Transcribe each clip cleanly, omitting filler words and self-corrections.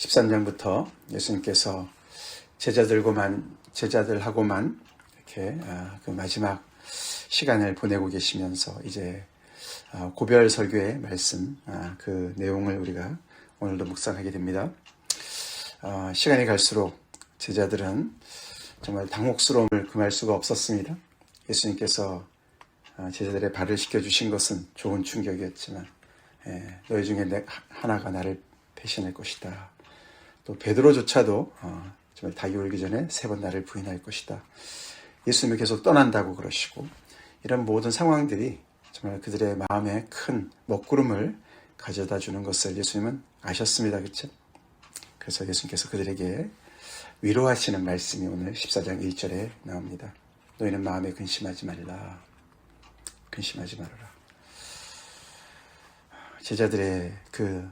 13장부터 예수님께서 제자들하고만 이렇게 그 마지막 시간을 보내고 계시면서 이제 고별 설교의 말씀, 그 내용을 우리가 오늘도 묵상하게 됩니다. 시간이 갈수록 제자들은 정말 당혹스러움을 금할 수가 없었습니다. 예수님께서 제자들의 발을 씻겨주신 것은 좋은 충격이었지만 너희 중에 하나가 나를 배신할 것이다. 또 베드로조차도 정말 닭이 울기 전에 3번 나를 부인할 것이다. 예수님이 계속 떠난다고 그러시고 이런 모든 상황들이 정말 그들의 마음에 큰 먹구름을 가져다 주는 것을 예수님은 아셨습니다. 그렇죠? 그래서 예수님께서 그들에게 위로하시는 말씀이 오늘 14장 1절에 나옵니다. 너희는 마음에 근심하지 말라. 근심하지 말아라. 제자들의 그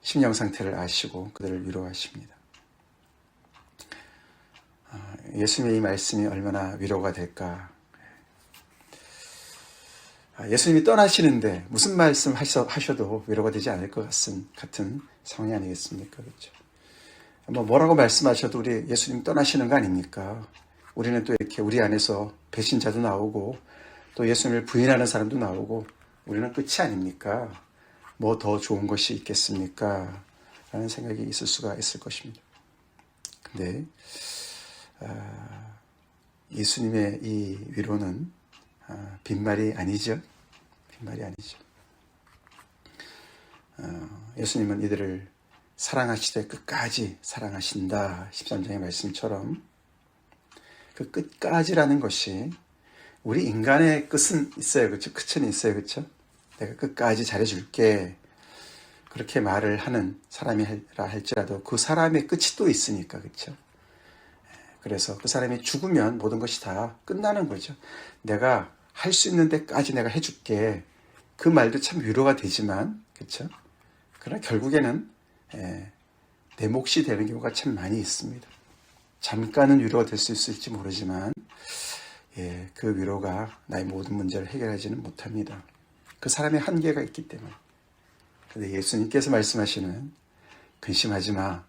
심령 상태를 아시고 그들을 위로하십니다. 예수님의 이 말씀이 얼마나 위로가 될까. 예수님이 떠나시는데 무슨 말씀 하셔도 위로가 되지 않을 것 같은 상황이 아니겠습니까? 그렇죠? 뭐라고 말씀하셔도 우리 예수님 떠나시는 거 아닙니까? 우리는 또 이렇게 우리 안에서 배신자도 나오고 또 예수님을 부인하는 사람도 나오고 우리는 끝이 아닙니까? 뭐 더 좋은 것이 있겠습니까? 라는 생각이 있을 수가 있을 것입니다. 근데 예수님의 이 위로는 빈말이 아니죠. 빈말이 아니죠. 예수님은 이들을 사랑하시되 끝까지 사랑하신다. 13장의 말씀처럼 그 끝까지라는 것이 우리 인간의 끝은 있어요. 그렇죠? 끝은 있어요. 그렇죠? 내가 끝까지 잘해줄게. 그렇게 말을 하는 사람이라 할지라도 그 사람의 끝이 또 있으니까. 그렇죠? 그래서 그 사람이 죽으면 모든 것이 다 끝나는 거죠. 내가 할 수 있는 데까지 내가 해줄게. 그 말도 참 위로가 되지만, 그렇죠? 그러나 결국에는 내 몫이 되는 경우가 참 많이 있습니다. 잠깐은 위로가 될 수 있을지 모르지만 그 위로가 나의 모든 문제를 해결하지는 못합니다. 그 사람의 한계가 있기 때문에. 그런데 예수님께서 말씀하시는 근심하지 마.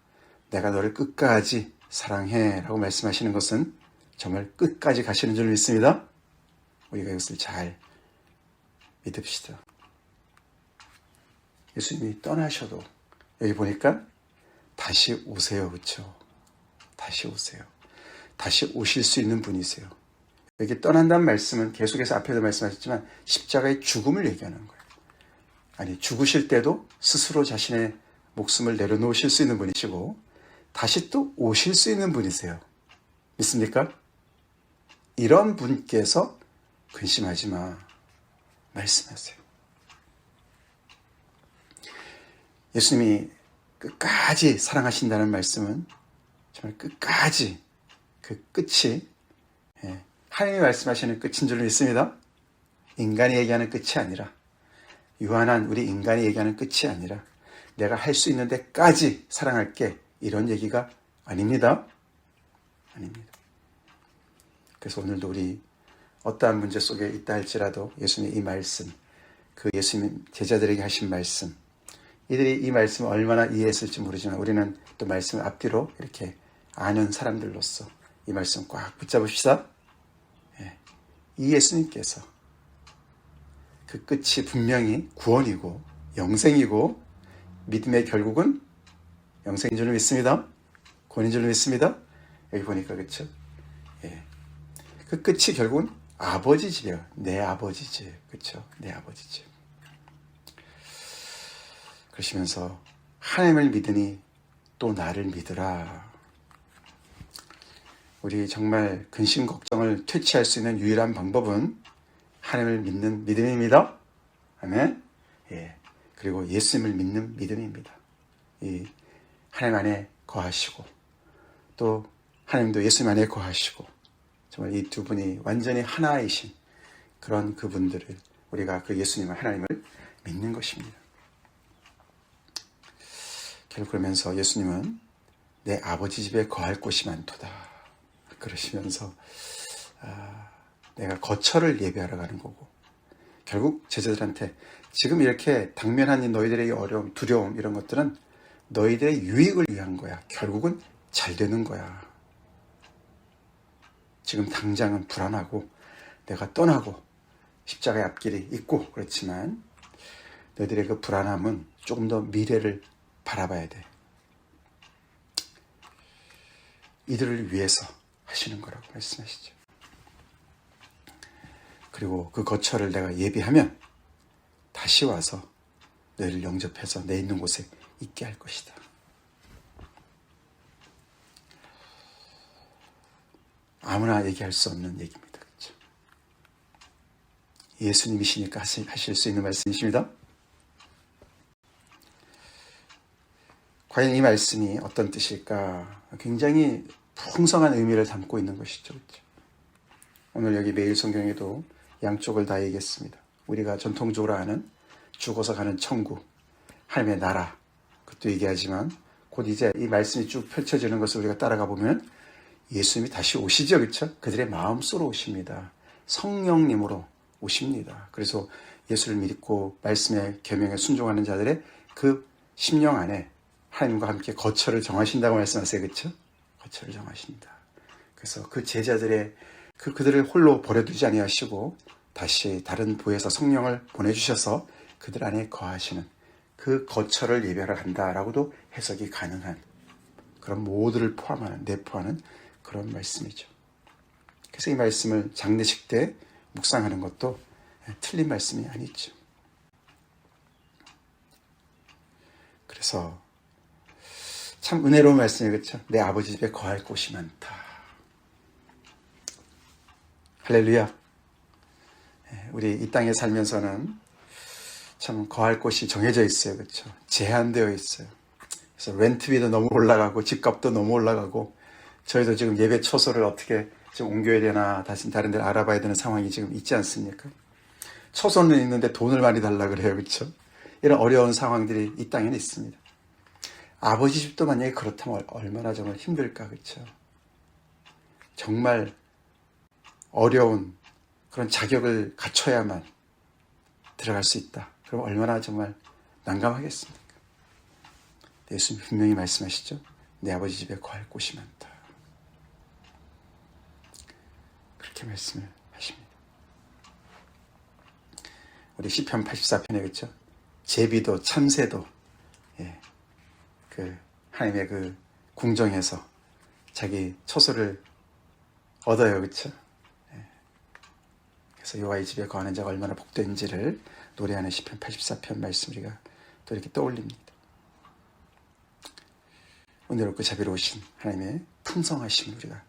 내가 너를 끝까지 사랑해 라고 말씀하시는 것은 정말 끝까지 가시는 줄 믿습니다. 우리가 이것을 잘 믿읍시다. 예수님이 떠나셔도 여기 보니까 다시 오세요. 그렇죠? 다시 오세요. 다시 오실 수 있는 분이세요. 여기 떠난다는 말씀은 계속해서 앞에도 말씀하셨지만 십자가의 죽음을 얘기하는 거예요. 아니, 죽으실 때도 스스로 자신의 목숨을 내려놓으실 수 있는 분이시고 다시 또 오실 수 있는 분이세요. 믿습니까? 이런 분께서 근심하지 마 말씀하세요. 예수님이 끝까지 사랑하신다는 말씀은 정말 끝까지 그 끝이 하나님이 말씀하시는 끝인 줄 믿습니다. 인간이 얘기하는 끝이 아니라 유한한 우리 인간이 얘기하는 끝이 아니라 내가 할 수 있는 데까지 사랑할게 이런 얘기가 아닙니다. 아닙니다. 그래서 오늘도 우리 어떠한 문제 속에 있다 할지라도 예수님의 이 말씀, 그 예수님 제자들에게 하신 말씀, 이들이 이 말씀을 얼마나 이해했을지 모르지만 우리는 또 말씀을 앞뒤로 이렇게 아는 사람들로서 이 말씀 꽉 붙잡읍시다. 이 예수님께서 그 끝이 분명히 구원이고 영생이고 믿음의 결국은 영생인 줄 믿습니다. 구원인 줄 믿습니다. 여기 보니까 그렇죠? 그 끝이 결국은 아버지 집이에요. 내 아버지 집. 그렇죠? 내 아버지 집. 그러시면서 하나님을 믿으니 또 나를 믿으라. 우리 정말 근심 걱정을 퇴치할 수 있는 유일한 방법은 하나님을 믿는 믿음입니다. 아멘. 그리고 예수님을 믿는 믿음입니다. 이 하나님 안에 거하시고 또 하나님도 예수님 안에 거하시고 정말 이 두 분이 완전히 하나이신 그런 그분들을 우리가 그 예수님을 하나님을 믿는 것입니다. 결국 그러면서 예수님은 내 아버지 집에 거할 곳이 많도다. 그러시면서 내가 거처를 예비하러 가는 거고 결국 제자들한테 지금 이렇게 당면한 너희들의 어려움, 두려움 이런 것들은 너희들의 유익을 위한 거야. 결국은 잘 되는 거야. 지금 당장은 불안하고 내가 떠나고 십자가의 앞길이 있고 그렇지만 너희들의 그 불안함은 조금 더 미래를 바라봐야 돼. 이들을 위해서 하시는 거라고 말씀하시죠. 그리고 그 거처를 내가 예비하면 다시 와서 너희를 영접해서 내 있는 곳에 있게 할 것이다. 아무나 얘기할 수 없는 얘기입니다. 그렇죠? 예수님이시니까 하실 수 있는 말씀이십니다. 과연 이 말씀이 어떤 뜻일까? 굉장히 풍성한 의미를 담고 있는 것이죠. 그렇죠? 오늘 여기 매일 성경에도 양쪽을 다 얘기했습니다. 우리가 전통적으로 아는 죽어서 가는 천국, 하나님의 나라, 그것도 얘기하지만 곧 이제 이 말씀이 쭉 펼쳐지는 것을 우리가 따라가 보면 예수님이 다시 오시죠. 그렇죠? 그들의 마음속으로 오십니다. 성령님으로 오십니다. 그래서 예수를 믿고 말씀의 계명에 순종하는 자들의 그 심령 안에 하나님과 함께 거처를 정하신다고 말씀하세요. 그렇죠? 거처를 정하신다. 그래서 그 제자들의 그들을 홀로 버려두지 아니하시고 다시 다른 부에서 성령을 보내주셔서 그들 안에 거하시는 그 거처를 예배를 한다라고도 해석이 가능한 그런 모두를 포함하는 내포하는 그런 말씀이죠. 그래서 이 말씀을 장례식 때 묵상하는 것도 틀린 말씀이 아니죠. 그래서 참 은혜로운 말씀이에요. 그렇죠? 내 아버지 집에 거할 곳이 많다. 할렐루야. 우리 이 땅에 살면서는 참 거할 곳이 정해져 있어요. 그렇죠? 제한되어 있어요. 그래서 렌트비도 너무 올라가고 집값도 너무 올라가고 저희도 지금 예배 처소를 어떻게 좀 옮겨야 되나 다른 데를 알아봐야 되는 상황이 지금 있지 않습니까? 처소는 있는데 돈을 많이 달라 그래요. 그렇죠? 이런 어려운 상황들이 이 땅에는 있습니다. 아버지 집도 만약에 그렇다면 얼마나 정말 힘들까. 그렇죠? 정말 어려운 그런 자격을 갖춰야만 들어갈 수 있다. 그럼 얼마나 정말 난감하겠습니까? 예수님 분명히 말씀하시죠. 내 아버지 집에 거할 곳이 많다. 그렇게 말씀을 하십니다. 우리 시편 84편에 그렇죠? 제비도 참새도 그 하나님의 그 궁정에서 자기 처소를 얻어요. 그렇죠? 그래서 여호와의 집에 거하는 자가 얼마나 복된지를 노래하는 시편 84편 말씀 우리가 또 이렇게 떠올립니다. 은혜롭고 자비로우신 하나님의 풍성하심을 우리가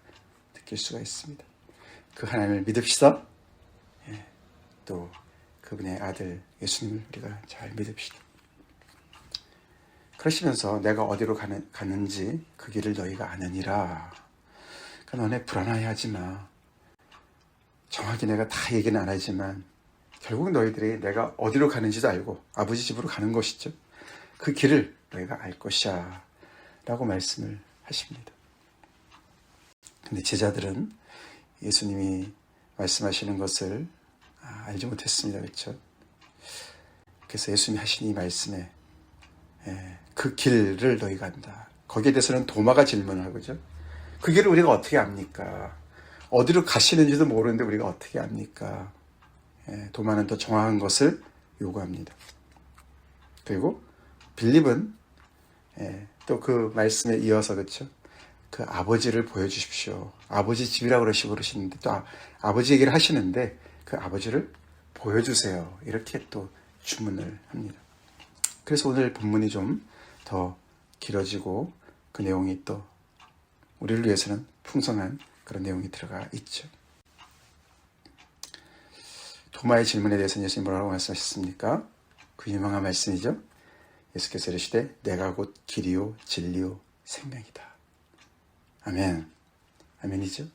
느낄 수가 있습니다. 그 하나님을 믿읍시다. 또 그분의 아들 예수님을 우리가 잘 믿읍시다. 그러시면서 내가 어디로 가는지 그 길을 너희가 아느니라. 그러니까 너네 불안해하지 마. 정확히 내가 다 얘기는 안 하지만 결국 너희들이 내가 어디로 가는지도 알고 아버지 집으로 가는 것이죠. 그 길을 너희가 알 것이야 라고 말씀을 하십니다. 근데 제자들은 예수님이 말씀하시는 것을 알지 못했습니다. 그렇죠? 그래서 예수님이 하신 이 말씀에 그 길을 너희가 안다. 거기에 대해서는 도마가 질문을 하고죠. 그 길을 우리가 어떻게 압니까? 어디로 가시는지도 모르는데 우리가 어떻게 압니까? 도마는 더 정확한 것을 요구합니다. 그리고 빌립은 또 그 말씀에 이어서 그렇죠? 그 아버지를 보여주십시오. 아버지 집이라고 그러시는데 또 아버지 얘기를 하시는데 그 아버지를 보여주세요. 이렇게 또 주문을 합니다. 그래서 오늘 본문이 좀 더 길어지고 그 내용이 또 우리를 위해서는 풍성한 그런 내용이 들어가 있죠. 도마의 질문에 대해서는 예수님 뭐라고 말씀하셨습니까? 그 유명한 말씀이죠. 예수께서 이르시되 내가 곧 길이요 진리요 생명이다. 아멘. 아멘이죠.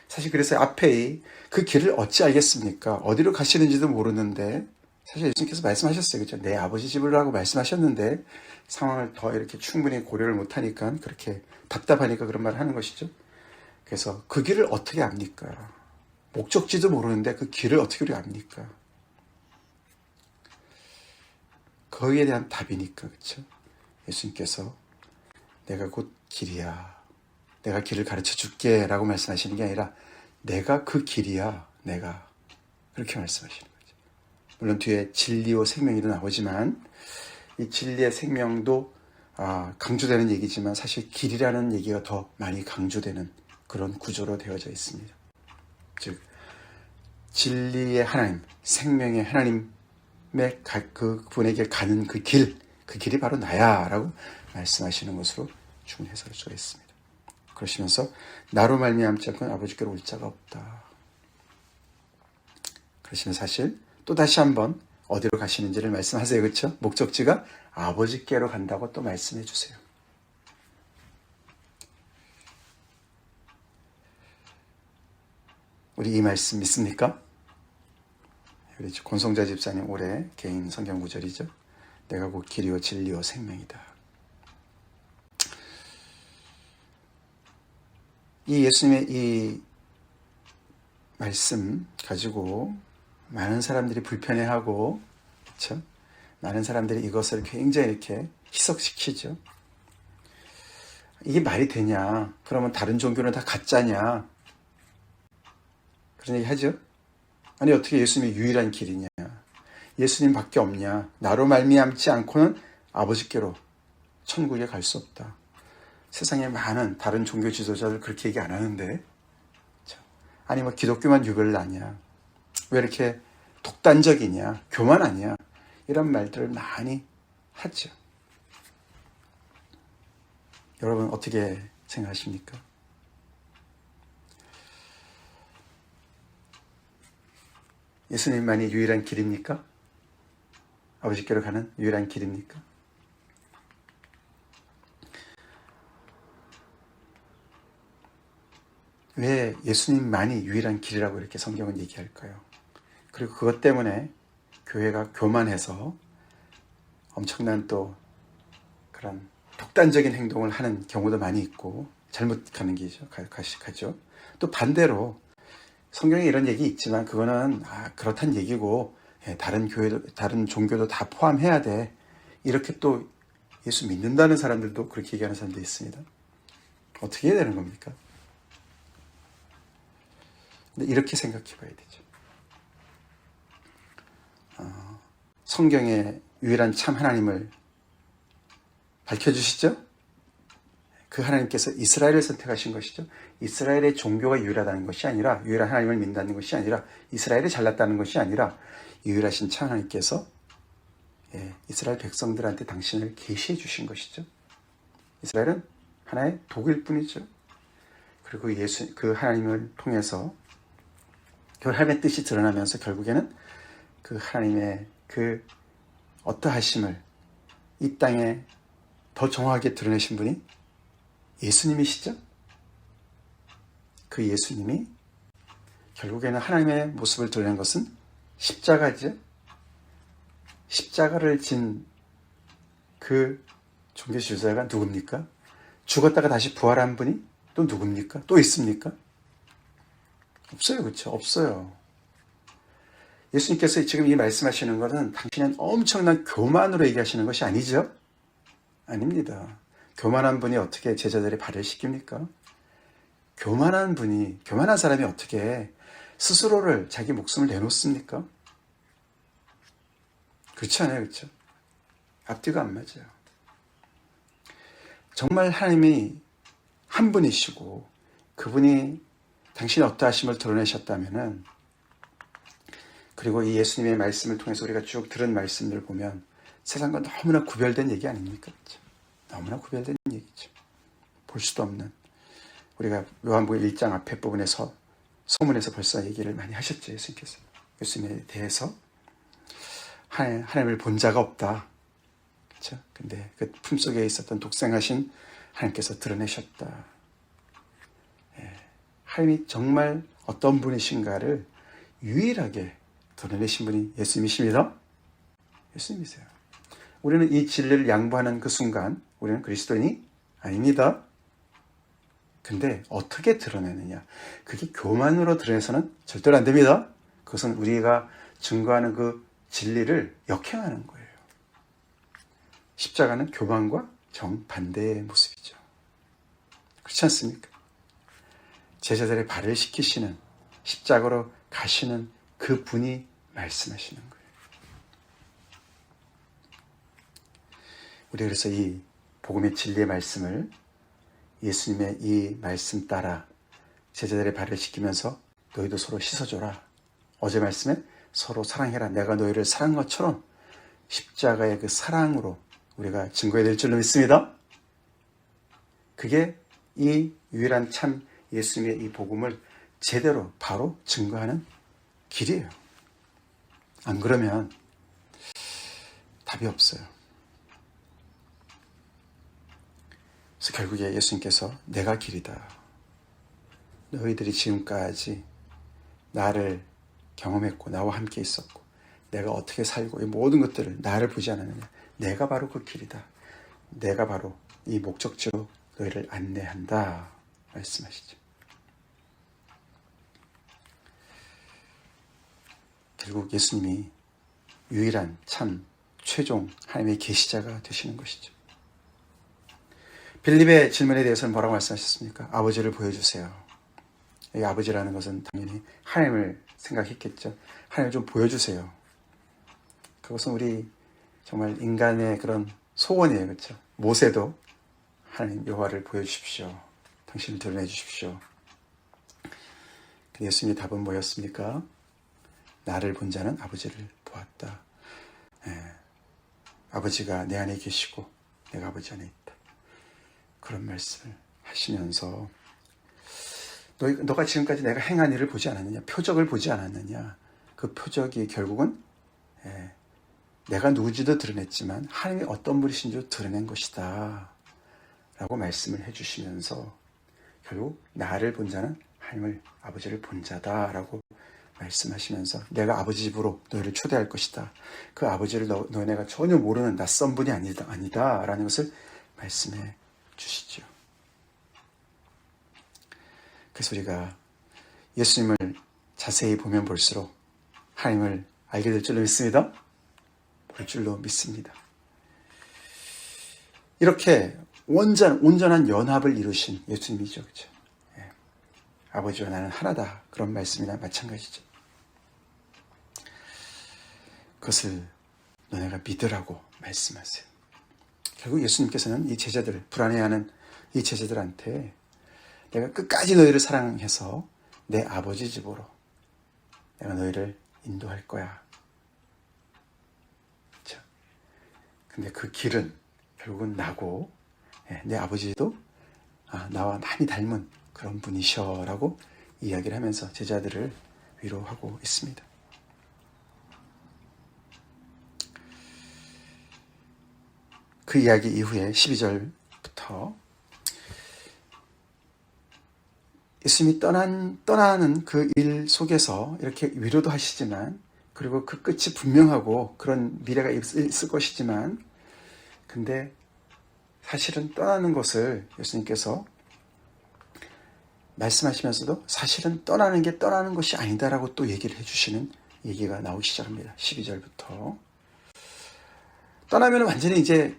사실 그래서 앞에 그 길을 어찌 알겠습니까? 어디로 가시는지도 모르는데 사실 예수님께서 말씀하셨어요. 그렇죠? 내 아버지 집으로 하고 말씀하셨는데 상황을 더 이렇게 충분히 고려를 못하니까 그렇게 답답하니까 그런 말을 하는 것이죠. 그래서 그 길을 어떻게 압니까? 목적지도 모르는데 그 길을 어떻게 우리가 압니까? 거기에 대한 답이니까 그렇죠? 예수님께서 내가 곧 길이야, 내가 길을 가르쳐 줄게 라고 말씀하시는 게 아니라 내가 그 길이야, 내가, 그렇게 말씀하시는 거죠. 물론 뒤에 진리요 생명이도 나오지만 이 진리의 생명도 강조되는 얘기지만 사실 길이라는 얘기가 더 많이 강조되는 그런 구조로 되어져 있습니다. 즉 진리의 하나님, 생명의 하나님의 그분에게 가는 그 길이 바로 나야 라고 말씀하시는 것으로 충분히 해석할 수가 있습니다. 그러시면서 나로 말미암지 않고는 아버지께로 올 자가 없다. 그러시면 사실 또 다시 한번 어디로 가시는지를 말씀하세요. 그렇죠? 목적지가 아버지께로 간다고 또 말씀해 주세요. 우리 이 말씀 믿습니까? 우리 권성자 집사님 올해 개인 성경 구절이죠. 내가 곧 길이요 진리요 생명이다. 이 예수님의 이 말씀 가지고 많은 사람들이 불편해하고, 그렇죠? 많은 사람들이 이것을 굉장히 이렇게 희석시키죠. 이게 말이 되냐? 그러면 다른 종교는 다 가짜냐? 그런 얘기 하죠. 아니 어떻게 예수님이 유일한 길이냐? 예수님밖에 없냐? 나로 말미암지 않고는 아버지께로 천국에 갈 수 없다. 세상에 많은 다른 종교 지도자들 그렇게 얘기 안 하는데, 그렇죠? 아니 뭐 기독교만 유별나냐? 왜 이렇게 독단적이냐? 교만하냐? 이런 말들을 많이 하죠. 여러분 어떻게 생각하십니까? 예수님만이 유일한 길입니까? 아버지께로 가는 유일한 길입니까? 왜 예수님만이 유일한 길이라고 이렇게 성경은 얘기할까요? 그리고 그것 때문에 교회가 교만해서 엄청난 또 그런 독단적인 행동을 하는 경우도 많이 있고 잘못 가는 길이죠. 가죠. 또 반대로 성경에 이런 얘기 있지만 그거는 그렇단 얘기고 다른 교회도 다른 종교도 다 포함해야 돼. 이렇게 또 예수 믿는다는 사람들도 그렇게 얘기하는 사람도 있습니다. 어떻게 해야 되는 겁니까? 근데 이렇게 생각해 봐야 되죠. 성경의 유일한 참 하나님을 밝혀주시죠? 그 하나님께서 이스라엘을 선택하신 것이죠. 이스라엘의 종교가 유일하다는 것이 아니라, 유일한 하나님을 믿는다는 것이 아니라, 이스라엘이 잘났다는 것이 아니라 유일하신 참 하나님께서 이스라엘 백성들한테 당신을 계시해 주신 것이죠. 이스라엘은 하나의 독일 뿐이죠. 그리고 그 하나님을 통해서 그 하나님의 뜻이 드러나면서 결국에는 그 하나님의 그 어떠하심을 이 땅에 더 정확하게 드러내신 분이 예수님이시죠. 그 예수님이 결국에는 하나님의 모습을 드러낸 것은 십자가죠. 십자가를 진 그 종교 지도자가 누굽니까? 죽었다가 다시 부활한 분이 또 누굽니까? 또 있습니까? 없어요. 그렇죠? 없어요. 예수님께서 지금 이 말씀하시는 것은 당신은 엄청난 교만으로 얘기하시는 것이 아니죠? 아닙니다. 교만한 분이 어떻게 제자들의 발을 씻깁니까? 교만한 사람이 어떻게 스스로를, 자기 목숨을 내놓습니까? 그렇지 않아요? 그렇죠? 앞뒤가 안 맞아요. 정말 하나님이 한 분이시고 그분이 당신의 어떠하심을 드러내셨다면은, 그리고 이 예수님의 말씀을 통해서 우리가 쭉 들은 말씀들 보면 세상과 너무나 구별된 얘기 아닙니까? 그렇죠? 너무나 구별된 얘기죠. 볼 수도 없는. 우리가 요한복음 1장 앞에 부분에서 서문에서 벌써 얘기를 많이 하셨죠. 예수님께서. 예수님에 대해서 하나님을 본 자가 없다. 그렇죠? 근데 그 품속에 있었던 독생하신 하나님께서 드러내셨다. 하나님이 정말 어떤 분이신가를 유일하게 드러내신 분이 예수님이십니다. 예수님이세요. 우리는 이 진리를 양보하는 그 순간 우리는 그리스도인이 아닙니다. 근데 어떻게 드러내느냐? 그게 교만으로 드러내서는 절대로 안 됩니다. 그것은 우리가 증거하는 그 진리를 역행하는 거예요. 십자가는 교만과 정반대의 모습이죠. 그렇지 않습니까? 제자들의 발을 씻기시는, 십자가로 가시는 그 분이 말씀하시는 거예요. 우리 그래서 이 복음의 진리의 말씀을, 예수님의 이 말씀 따라 제자들의 발을 씻기면서 너희도 서로 씻어줘라. 어제 말씀에 서로 사랑해라. 내가 너희를 사랑한 것처럼 십자가의 그 사랑으로 우리가 증거해야 될 줄로 믿습니다. 그게 이 유일한 참 예수님의 이 복음을 제대로 바로 증거하는 길이에요. 안 그러면 답이 없어요. 그래서 결국에 예수님께서 내가 길이다. 너희들이 지금까지 나를 경험했고 나와 함께 있었고 내가 어떻게 살고 이 모든 것들을 나를 보지 않았느냐. 내가 바로 그 길이다. 내가 바로 이 목적지로 너희를 안내한다 말씀하시죠. 결국 예수님이 유일한 참 최종 하나님의 계시자가 되시는 것이죠. 빌립의 질문에 대해서는 뭐라고 말씀하셨습니까? 아버지를 보여주세요. 이 아버지라는 것은 당연히 하나님을 생각했겠죠. 하나님을 좀 보여주세요. 그것은 우리 정말 인간의 그런 소원이에요. 그렇죠? 모세도 하나님 여호와를 보여주십시오. 당신을 드러내 주십시오. 근데 예수님의 답은 뭐였습니까? 나를 본 자는 아버지를 보았다. 아버지가 내 안에 계시고 내가 아버지 안에 있다. 그런 말씀을 하시면서 너가 지금까지 내가 행한 일을 보지 않았느냐? 표적을 보지 않았느냐? 그 표적이 결국은 내가 누군지도 드러냈지만 하나님이 어떤 분이신지도 드러낸 것이다 라고 말씀을 해주시면서 결국 나를 본 자는 하나님을 아버지를 본 자다 라고 말씀하시면서 내가 아버지 집으로 너희를 초대할 것이다. 그 아버지를 너네가 전혀 모르는 낯선 분이 아니다 라는 것을 말씀해 주시죠. 그래서 우리가 예수님을 자세히 보면 볼수록 하나님을 알게 될 줄로 믿습니다. 볼 줄로 믿습니다. 이렇게 온전한 연합을 이루신 예수님이죠. 그렇죠? 아버지와 나는 하나다. 그런 말씀이나 마찬가지죠. 그것을 너네가 믿으라고 말씀하세요. 결국 예수님께서는 이 제자들, 불안해하는 이 제자들한테 내가 끝까지 너희를 사랑해서 내 아버지 집으로 내가 너희를 인도할 거야. 그렇죠? 근데 그 길은 결국은 나고 내 아버지도 나와 많이 닮은 그런 분이셔라고 이야기를 하면서 제자들을 위로하고 있습니다. 그 이야기 이후에 12절부터 예수님이 떠나는 그 일 속에서 이렇게 위로도 하시지만 그리고 그 끝이 분명하고 그런 미래가 있을 것이지만 근데 사실은 떠나는 것을 예수님께서 말씀하시면서도 사실은 떠나는 게 떠나는 것이 아니다라고 또 얘기를 해주시는 얘기가 나오기 시작합니다. 12절부터. 떠나면 완전히 이제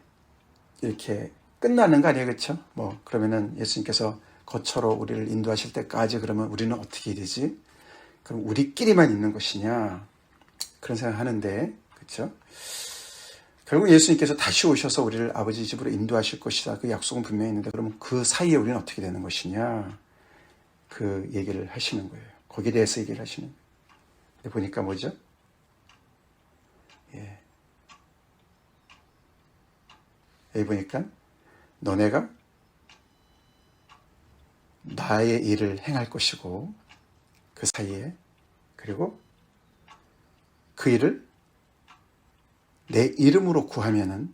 이렇게 끝나는 거 아니에요? 그렇죠? 그러면은 예수님께서 거처로 우리를 인도하실 때까지 그러면 우리는 어떻게 되지? 그럼 우리끼리만 있는 것이냐? 그런 생각하는데, 그렇죠? 결국 예수님께서 다시 오셔서 우리를 아버지 집으로 인도하실 것이다. 그 약속은 분명히 있는데 그러면 그 사이에 우리는 어떻게 되는 것이냐? 그 얘기를 하시는 거예요. 거기에 대해서 얘기를 하시는 거예요. 근데 보니까 뭐죠? 여기 보니까 너네가 나의 일을 행할 것이고 그 사이에 그리고 그 일을 내 이름으로 구하면은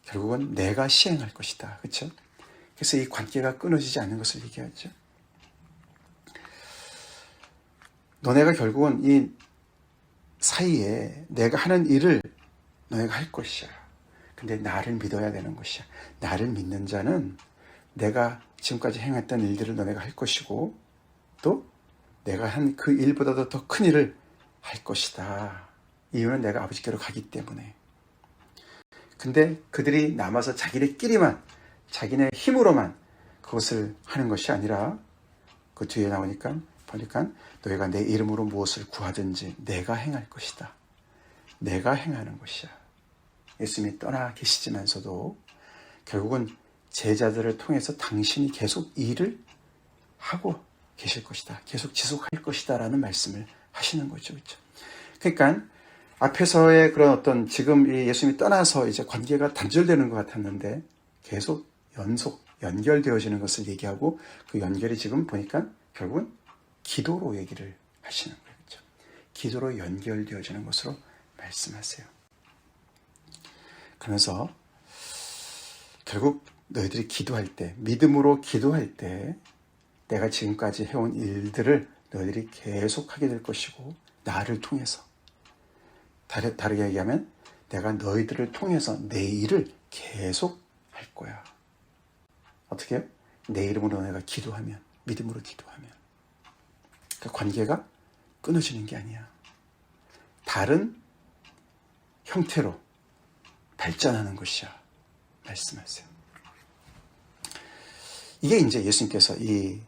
결국은 내가 시행할 것이다. 그렇죠? 그래서 이 관계가 끊어지지 않는 것을 얘기하죠. 너네가 결국은 이 사이에 내가 하는 일을 너네가 할 것이야. 근데 나를 믿어야 되는 것이야. 나를 믿는 자는 내가 지금까지 행했던 일들을 너네가 할 것이고 또 내가 한 그 일보다도 더 큰 일을 할 것이다. 이유는 내가 아버지께로 가기 때문에. 근데 그들이 남아서 자기네끼리만, 자기네 힘으로만 그것을 하는 것이 아니라 그 뒤에 나오니까 보니까 너희가 내 이름으로 무엇을 구하든지 내가 행할 것이다. 내가 행하는 것이야. 예수님이 떠나 계시지만서도 결국은 제자들을 통해서 당신이 계속 일을 하고 계실 것이다. 계속 지속할 것이다. 라는 말씀을 하시는 거죠. 그렇죠? 그러니까 앞에서의 그런 어떤 지금 이 예수님이 떠나서 이제 관계가 단절되는 것 같았는데 계속 연결되어지는 것을 얘기하고 그 연결이 지금 보니까 결국은 기도로 얘기를 하시는 거예요. 그렇죠? 기도로 연결되어지는 것으로 말씀하세요. 그러면서 결국 너희들이 기도할 때, 믿음으로 기도할 때 내가 지금까지 해온 일들을 너희들이 계속하게 될 것이고 나를 통해서 다르게 얘기하면 내가 너희들을 통해서 내 일을 계속 할 거야. 어떻게 해요? 내 이름으로 내가 기도하면, 믿음으로 기도하면 그 관계가 끊어지는 게 아니야. 다른 형태로 발전하는 것이야. 말씀하세요. 이게 이제 예수님께서 이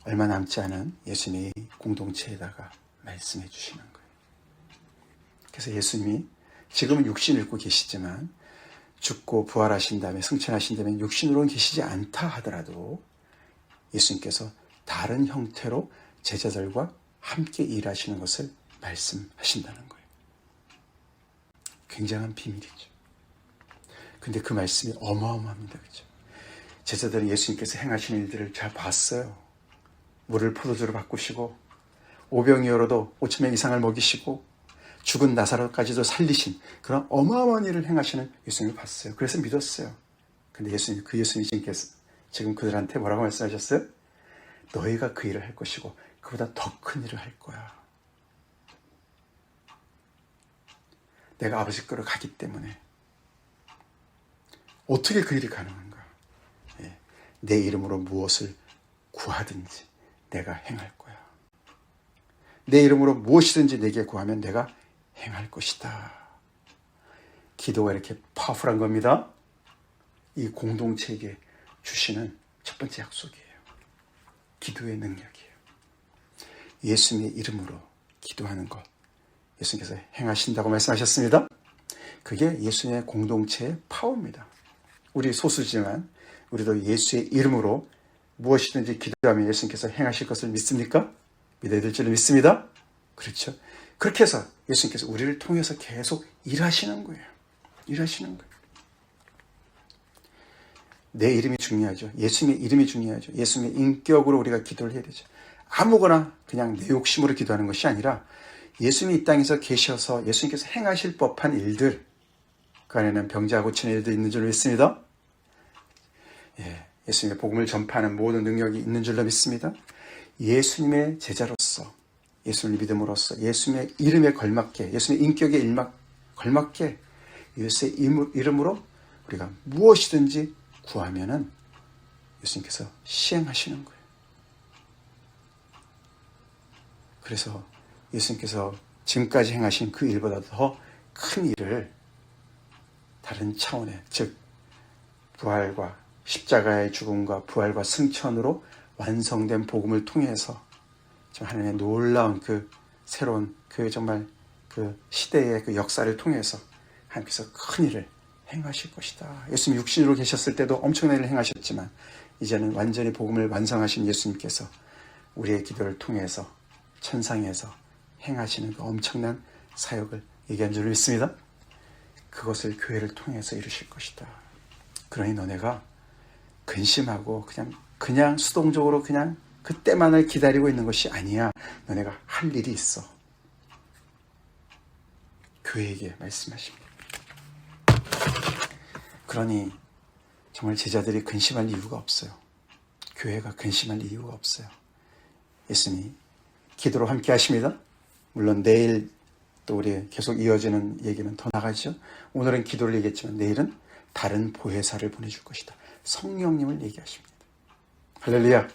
얼마 남지 않은 예수님의 공동체에다가 말씀해 주시는 거예요. 그래서 예수님이 지금은 육신을 입고 계시지만 죽고 부활하신 다음에 승천하신 다음에 육신으로는 계시지 않다 하더라도 예수님께서 다른 형태로 제자들과 함께 일하시는 것을 말씀하신다는 거예요. 굉장한 비밀이죠. 근데 그 말씀이 어마어마합니다. 그렇죠? 제자들은 예수님께서 행하신 일들을 잘 봤어요. 물을 포도주로 바꾸시고 오병이어로도 5,000명 이상을 먹이시고 죽은 나사로까지도 살리신 그런 어마어마한 일을 행하시는 예수님을 봤어요. 그래서 믿었어요. 근데 그 예수님이 지금 그들한테 뭐라고 말씀하셨어요? 너희가 그 일을 할 것이고 그보다 더 큰 일을 할 거야. 내가 아버지 께로 가기 때문에. 어떻게 그 일이 가능한가? 내 이름으로 무엇을 구하든지 내가 행할 거야. 내 이름으로 무엇이든지 내게 구하면 내가 행할 것이다. 기도가 이렇게 파워풀한 겁니다. 이 공동체에게 주시는 첫 번째 약속이에요. 기도의 능력이에요. 예수님의 이름으로 기도하는 것, 예수님께서 행하신다고 말씀하셨습니다. 그게 예수님의 공동체의 파워입니다. 우리 소수지만 우리도 예수의 이름으로 무엇이든지 기도하면 예수님께서 행하실 것을 믿습니까? 믿어야 될 줄로 믿습니다. 그렇죠? 그렇게 해서 예수님께서 우리를 통해서 계속 일하시는 거예요. 일하시는 거예요. 내 이름이 중요하죠. 예수님의 이름이 중요하죠. 예수님의 인격으로 우리가 기도를 해야 되죠. 아무거나 그냥 내 욕심으로 기도하는 것이 아니라 예수님이 이 땅에서 계셔서 예수님께서 행하실 법한 일들, 그 안에는 병자 고치는 일도 있는 줄로 믿습니다. 예수님의 복음을 전파하는 모든 능력이 있는 줄로 믿습니다. 예수님의 제자로서, 예수님을 믿음으로써 예수님의 이름에 걸맞게, 예수님의 인격에 걸맞게 예수의 이름으로 우리가 무엇이든지 구하면은 예수님께서 시행하시는 거예요. 그래서 예수님께서 지금까지 행하신 그 일보다 더 큰 일을 다른 차원의, 즉 부활과 십자가의 죽음과 부활과 승천으로 완성된 복음을 통해서 하나님의 놀라운 그 새로운 그 정말 그 시대의 그 역사를 통해서 하나님께서 큰 일을 행하실 것이다. 예수님 육신으로 계셨을 때도 엄청난 일을 행하셨지만 이제는 완전히 복음을 완성하신 예수님께서 우리의 기도를 통해서 천상에서 행하시는 그 엄청난 사역을 얘기한 줄 믿습니다. 그것을 교회를 통해서 이루실 것이다. 그러니 너네가 근심하고 그냥 수동적으로 그냥 그때만을 기다리고 있는 것이 아니야. 너네가 할 일이 있어. 교회에게 말씀하십니다. 그러니 정말 제자들이 근심할 이유가 없어요. 교회가 근심할 이유가 없어요. 예수님이 기도로 함께 하십니다. 물론 내일 또 우리 계속 이어지는 얘기는 더 나가죠. 오늘은 기도를 얘기했지만 내일은 다른 보혜사를 보내줄 것이다. 성령님을 얘기하십니다. 할렐루야.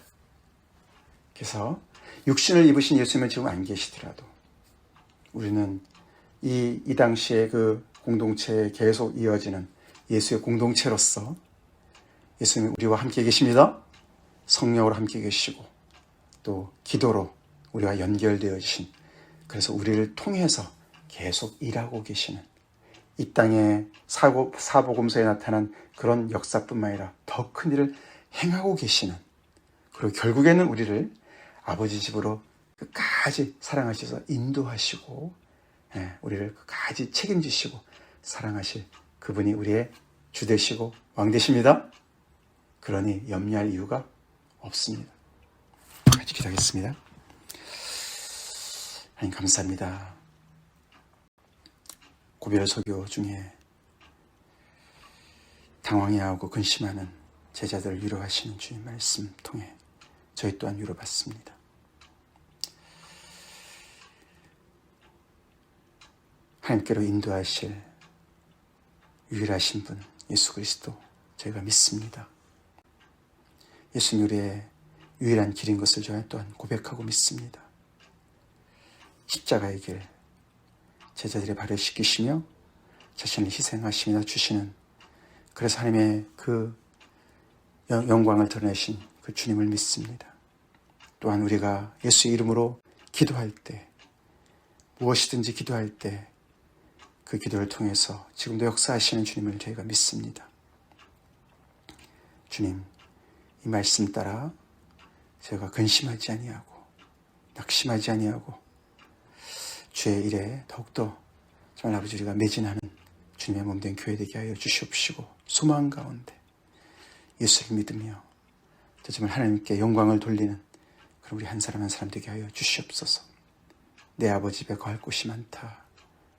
그래서 육신을 입으신 예수님은 지금 안 계시더라도 우리는 이 당시에 그 공동체에 계속 이어지는 예수의 공동체로서 예수님이 우리와 함께 계십니다. 성령으로 함께 계시고 또 기도로 우리와 연결되어지신, 그래서 우리를 통해서 계속 일하고 계시는, 이 땅의 사복음서에 나타난 그런 역사뿐만 아니라 더 큰 일을 행하고 계시는, 그리고 결국에는 우리를 아버지 집으로 끝까지 사랑하셔서 인도하시고 우리를 끝까지 책임지시고 사랑하실 그분이 우리의 주 되시고 왕 되십니다. 그러니 염려할 이유가 없습니다. 같이 기도하겠습니다. 하나님 감사합니다. 고별 설교 중에 당황해하고 근심하는 제자들을 위로하시는 주님 말씀 통해 저희 또한 위로받습니다. 하나님께로 인도하실 유일하신 분 예수 그리스도 저희가 믿습니다. 예수님 우리의 유일한 길인 것을 저희 또한 고백하고 믿습니다. 십자가의 길, 제자들의 발을 씻기시며 자신을 희생하시며 주시는, 그래서 하나님의 그 영광을 드러내신 그 주님을 믿습니다. 또한 우리가 예수의 이름으로 기도할 때, 무엇이든지 기도할 때 그 기도를 통해서 지금도 역사하시는 주님을 저희가 믿습니다. 주님, 이 말씀 따라 저희가 근심하지 아니하고 낙심하지 아니하고 주의 일에 더욱더 정말 아버지 우리가 매진하는 주님의 몸된 교회 되게 하여 주시옵시고, 소망 가운데 예수를 믿으며 또 정말 하나님께 영광을 돌리는 그런 우리 한 사람 한 사람 되게 하여 주시옵소서. 내 아버지 집에 거할 곳이 많다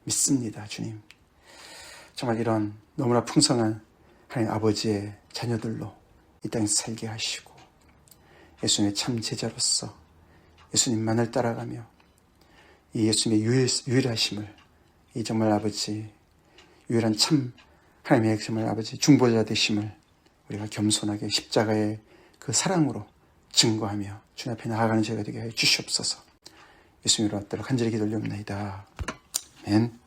믿습니다. 주님, 정말 이런 너무나 풍성한 하나님 아버지의 자녀들로 이 땅에서 살게 하시고 예수님의 참 제자로서 예수님만을 따라가며 이 예수님의 유일하심을, 이 정말 아버지 유일한 참 하나님의 정말 아버지 중보자 되심을 우리가 겸손하게 십자가의 그 사랑으로 증거하며 주님 앞에 나아가는 저희가 되게 하여 주시옵소서. 예수님으로 왔도록 간절히 기도 올려옵나이다. 아멘.